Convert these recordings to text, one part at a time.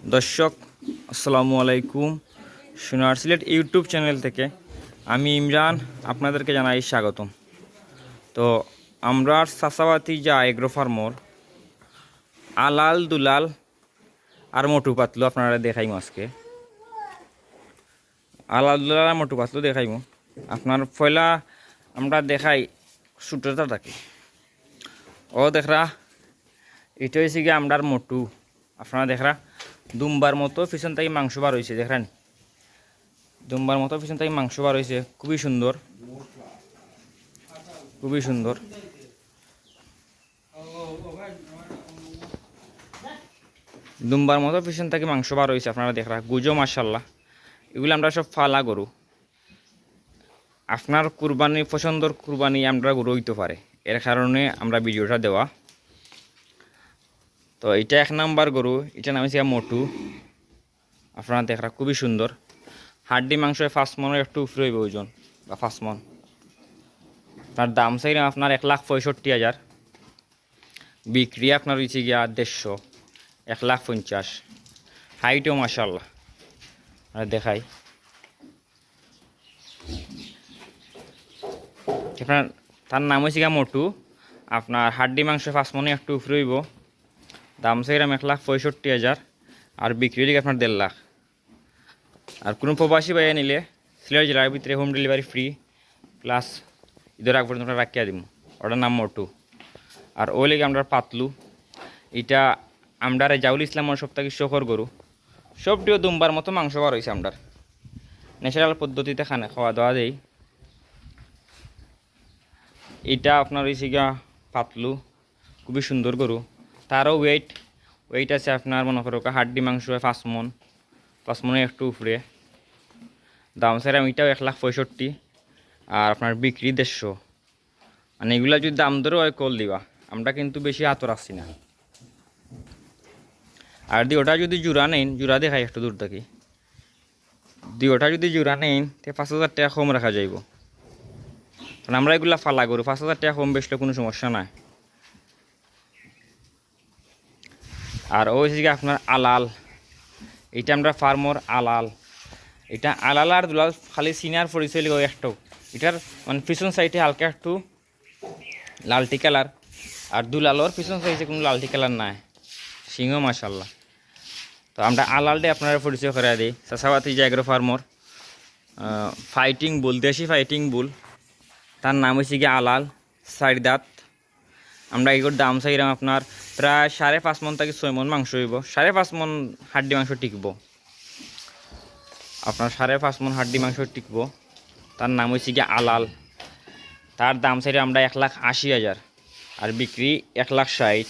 দর্শক আসসালামু আলাইকুম। সোনার সিলেট ইউটিউব চ্যানেল থেকে আমি ইমরান আপনাদেরকে জানাই স্বাগতম। তো আমরা চাষাবাতি যা এগ্রো ফার্মর আলাল দুলাল আর মোটু পাতলু আপনারা দেখাইম আজকে। আলাল দুলাল আর মোটু পাতলু দেখাইম। আপনার পয়লা আমরা দেখাই ছোটটা থাকি ও দেখরা এটা হয়েছে গিয়ে আমরার মোটু। আপনারা দেখরা দুম্বার মতো পিছন থেকে মাংস বার হয়েছে, দেখেন দুম্বার মতো পিছন থেকে মাংস বার হয়েছে, খুবই সুন্দর খুবই সুন্দর। দুম্বার মতো পিছন থেকে মাংস বার হয়েছে, আপনারা দেখরা গুজো মাশাল্লাহ। এগুলো আমরা সব ফালা গরু, আপনার কুরবানি পছন্দর কুরবানি আমরা গরু হইতে পারে, এর কারণে আমরা ভিডিওটা দেওয়া। তো এটা 1 নাম্বার গরু, এটা নাম হচ্ছে মোটু। আপনারা দেখরা খুবই সুন্দর, হাড্ডি মাংস 5 মনের একটু উপরে হইবে ওজন বা 5 মন। তার দাম চাইলে আপনার 1,65,000, বিক্রি আপনার হয়েছে গিয়া 150, 1,50,000। হাইটও মাশাল্লাহ দেখাই আপনার। তার নাম হয়েছে গিয়া মোটু। আপনার হাড্ডি মাংস 5 মনে একটু উপরে হইব, দাম চাইলাম 1,65,000 আর বিক্রি দিকে আপনার 1.5 লাখ। আর কোনো প্রবাসী বাইরে নিলে সিলেট জেলার ভিতরে হোম ডেলিভারি ফ্রি, প্লাস ঈদের আগ পর্যন্ত রাখিয়া দিব। ওটার নাম মোটু। আর ওই লেগে আমরা পাতলু, এটা আমরা জাউল ইসলামের সপ্তাহে শখর গরু। সবটিও দুম্বার মতো মাংস বার হয়েছে, আমরা ন্যাচারাল পদ্ধতিতে খাওয়া দাওয়া দেই। এটা আপনার হয়েছে গিয়া পাতলু, খুবই সুন্দর গরু। তারও ওয়েট আছে আপনার মনে করো হাড্ডি মাংস 5 মন, 5 মনে একটু উপরে। দাম সেরাম এটাও 1,65,000 আর আপনার বিক্রি 150। মানে এগুলা যদি দাম ধরে হয় কল দিবা, আমরা কিন্তু বেশি আতর আসছি না। আর ওটা যদি জোড়া নেন, জোড়া দেখাই একটু দূর থাকি, ওটা যদি জোড়া নেন তো 5,000 টাকা কম রাখা যাইব। কারণ আমরা এগুলা ফালা করু, 5,000 টাকা কম বেশলে কোনো সমস্যা নাই। আর ওই যে আপনার আলাল, এটা আমরা ফার্মর আলাল। এটা আলাল আর দুলাল খালি সিনিয়র পরিচয় লিখো একটাও। এটার মানে পিছন সাইডে হালকা একটু লালটি কালার, আর দুলালর পিছন সাইডে কোনো লালটি কালার নাই, সিংহ মাশাল্লাহ। তো আমরা আলালটা আপনারা পরিচয় করে দিই। চাষাবাতি জায়গার ফার্মর ফাইটিং বুল, দেশি ফাইটিং বুল, তার নাম হয়েছে গিয়ে আলাল, 4 দাঁত। আমরা এগুলোর দাম চাইলাম আপনার প্রায় 5.5 মন থেকে 6 মন মাংস হইব, 5.5 মন হাড্ডি মাংস টিকব। আপনার 5.5 মন হাড্ডি মাংস টিকব। তার নাম হয়েছে গিয়ে আলাল। তার দাম চাইলে আমরা 1,80,000 আর বিক্রি 1,60,000।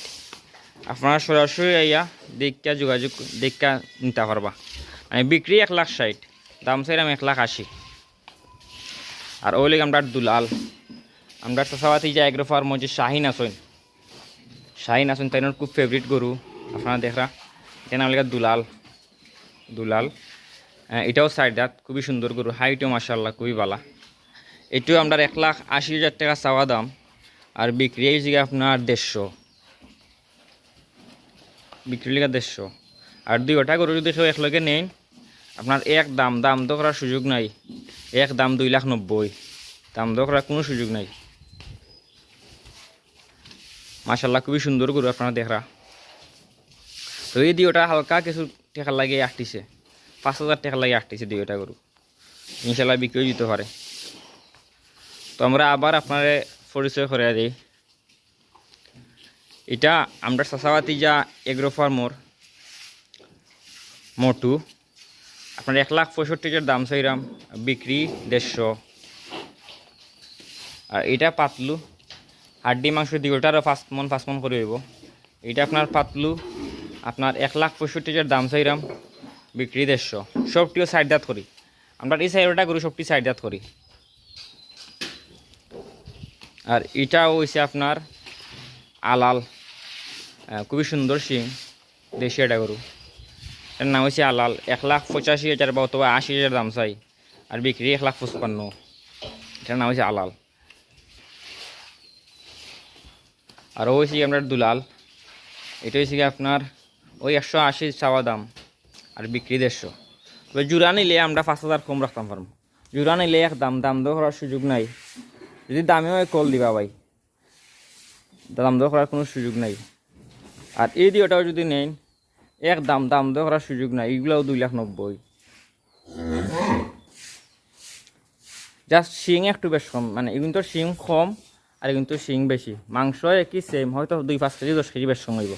আপনারা সরাসরি আইয়া দেখা যোগাযোগ দেখা নিতে পারবা। আমি বিক্রি 1,60,000, দাম চাইলাম 1,80,000। আর ওই লেগে আমরা দুলাল, আমরা চাষাবাতি যে এগ্রো ফার্ম যে শাহিন আসেন তাই খুব ফেভারিট গরু। আপনারা দেখরা এটা নাম লেগে দুলাল। এটাও 4 দাঁত, খুবই সুন্দর গরু, হাইটও মাশাল্লাহ খুবই ভালো। এটিও আমরা 1,80,000 টাকা চাওয়া দাম আর বিক্রি হয়েছে আপনার 150, বিক্রি লেগে 150। আর 2টা গরু যদি কেউ একলগে নেন, আপনার দাম দর করার সুযোগ নাই। দাম 2,90,000, দাম দর করার কোনো সুযোগ নাই। মাশাল্লাহ খুবই সুন্দর গরু, আপনারা দেখরা। তো এই 2টা হালকা কিছু টাকা লাগে আটটিছে, 5,000 টাকা লাগে আটটিছে 2টা গরু, ইনশাল্লাহ বিক্রি দিতে পারে। তো আমরা আবার আপনারা পরিচয় করে দিই। এটা আমরা চাষাবাতি যা এগ্রো ফার্মর মোটু। আপনার 1,65,000 দাম চাইলাম, বিক্রি 150। আর এটা পাতলু, হাড্ডি মাংস 2টারও 5 মন করে হইব। এটা আপনার পাতলু, আপনার 1,65,000 দাম চাইলাম, বিক্রি 150। সবটিও 4 দাঁত করি, আমরা এই সাইডটা করি, সবটি 4 দাঁত করি। আর এটাও হয়েছে আপনার আলাল, খুবই সুন্দর সিং, দেশি এটা গরু। এটার নাম হয়েছে আলাল। 1,85,000 বা অথবা 80,000 দাম চাই আর বিক্রি 1,55,000। এটার নাম হয়েছে আলাল। আর হয়েছে আপনার দুলাল, এটা হয়েছে আপনার ওই 180 চাওয়া দাম, আর বিক্রি 150। তবে জোড়া নিলে আমরা 5000 কম রাখতাম পারবো। জোড়া নিলে এক দাম দর করার সুযোগ নাই। যদি দামে হয় কল দিবা ভাই, দাম দর করার কোনো সুযোগ নাই। আর এই দুইটাও যদি নেন এক দাম দর করার সুযোগ নাই, এগুলোও 290,000। জাস্ট শিং একটু বেশ কম, মানে এগুলো তো শিং কম আর কিন্তু শিং বেশি। মাংস একই সেম, হয়তো 2-5 কেজি 10 কেজি বেশ হইব।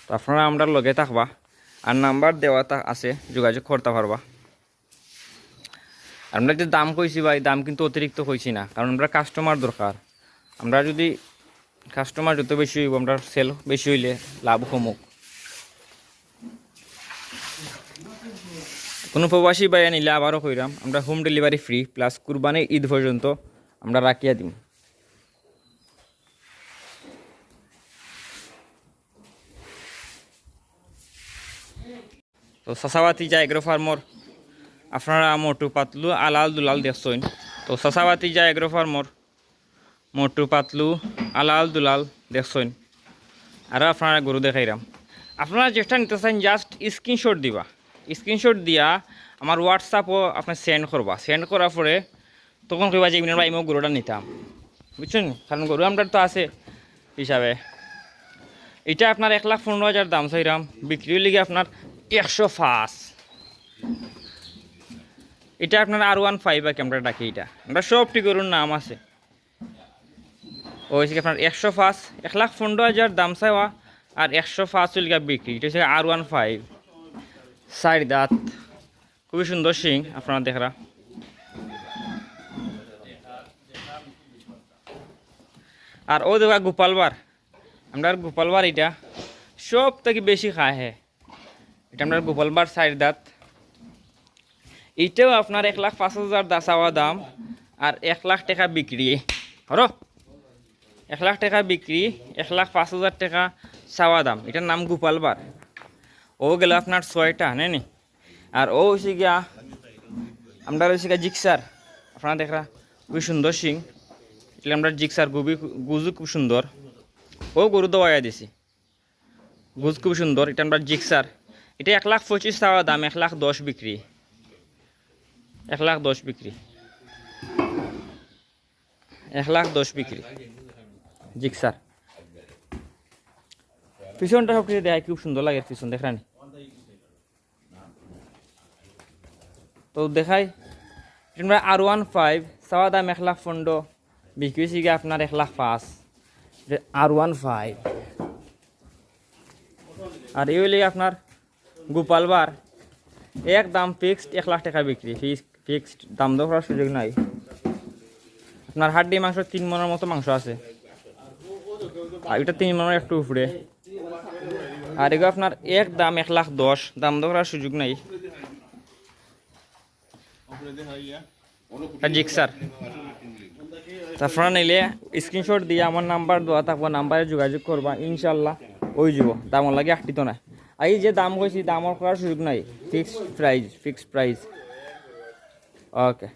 তো আপনারা আমরা লগে থাকবা, আর নাম্বার দেওয়া আছে, যোগাযোগ করতে পারবা। আমরা যে দাম কইছি ভাই, দাম কিন্তু অতিরিক্ত কইছি না, কারণ আমরা কাস্টমার দরকার। আমরা যদি কাস্টমার যত বেশি হইব, আমরা সেল বেশি হইলে লাভ কমুক। কোনো প্রবাসী বাইরে নিলে আবারও কইরাম, আমরা home delivery free, plus Qurbani Eid পর্যন্ত আমরা রাখিয়া দিম। তো সাসাবাতি যা এগ্রো ফার্মর আপনারা মোটু পাতলু আলাল দুলাল দেখছেন। তো সাসাবাতি যা এগ্রো ফার্মর মোটু পাতলু আলাল দুলাল দেখছেন। আর আপনারা গরু দেখাইরাম। আপনারা যেটা নিতে চান জাস্ট স্ক্রিনশট দিবা, স্ক্রিনশট দিয়া আমার হোয়াটসঅ্যাপও আপনি সেন্ড করবা। সেন্ড করার পরে তখন কইবা যে ইমিনের ভাই আমি গরুটা নিতাম, বুঝছেন? কারণ গরু আমরা তো আছে হিসাবে। এটা আপনার 1,15,000 দাম চাইরাম, বিক্রি লিগে আপনার 105। এটা আপনার R15 বাকি আমরা ডাকি। এটা আমরা সবটি গরুর নাম আছে। ওই আপনার 105, 1,15,000 দাম চাইবা, আর 105 লিগা বিক্রি। এটা হচ্ছে R15, 4 দাঁত, খুবই সুন্দর শিং আপনারা দেখরা। আর ও দেখা গোপালবার, আমরা গোপালবার এটা সব থেকে বেশি খায়। হ্যাঁ, এটা আমরা গোপালবার 4 দাঁত। এইটাও আপনার 1,05,000 চাওয়া দাম, আর 1,00,000 টাকা বিক্রি। হর 1,00,000 টাকা বিক্রি, 1,05,000 টাকা চাওয়া দাম। এটার নাম গোপালবার। ও গেল আপনার 6টা নেই। আর ও হয়েছে গিয়া আমরা হয়েছে গিয়া জিক্সার, আপনারা দেখরা খুবই সুন্দর শিং। এটা আমরা জিক্সার গুজু খুব সুন্দর। ও গরু দোয়া দিছি, গুজ খুব সুন্দর। এটা আমরা জিক্সার। এটা 1,25,000 চাওয়া দাম, 1,10,000 বিক্রি। 1,10,000 বিক্রি, 1,10,000 বিক্রি জিক্সার। পিছনটা সব কিছু দেখায়, খুব সুন্দর লাগে পিছন দেখানি। তো দেখাই আমরা R15 চাওয়া দাম 1,15,000, বিক্রি হয়েছে গিয়ে আপনার 1,05,000। R15। আর এই হইলে আপনার গোপালবার এক দাম ফিক্সড, 1,00,000 টাকা বিক্রি। ফিক্সড দাম দর করার সুযোগ নাই। আপনার হাড্ডি মাংস 3 মনের মতো মাংস আছে, আর এটা 3 মনের একটু উপরে। আর এগুলো আপনার এক দাম 1,10,000, দাম দর করার সুযোগ নাই। জিক্সার আপনারা নিলে স্ক্রিনশট দিয়ে আমার নাম্বার দেওয়া থাকবো, নাম্বারে যোগাযোগ করবা, ইনশাল্লাহ ওই যাব। দামর লাগে আটটি তো না। আর এই যে দাম কইছি, দামর করার সুযোগ নাই। Fixed price. ওকে।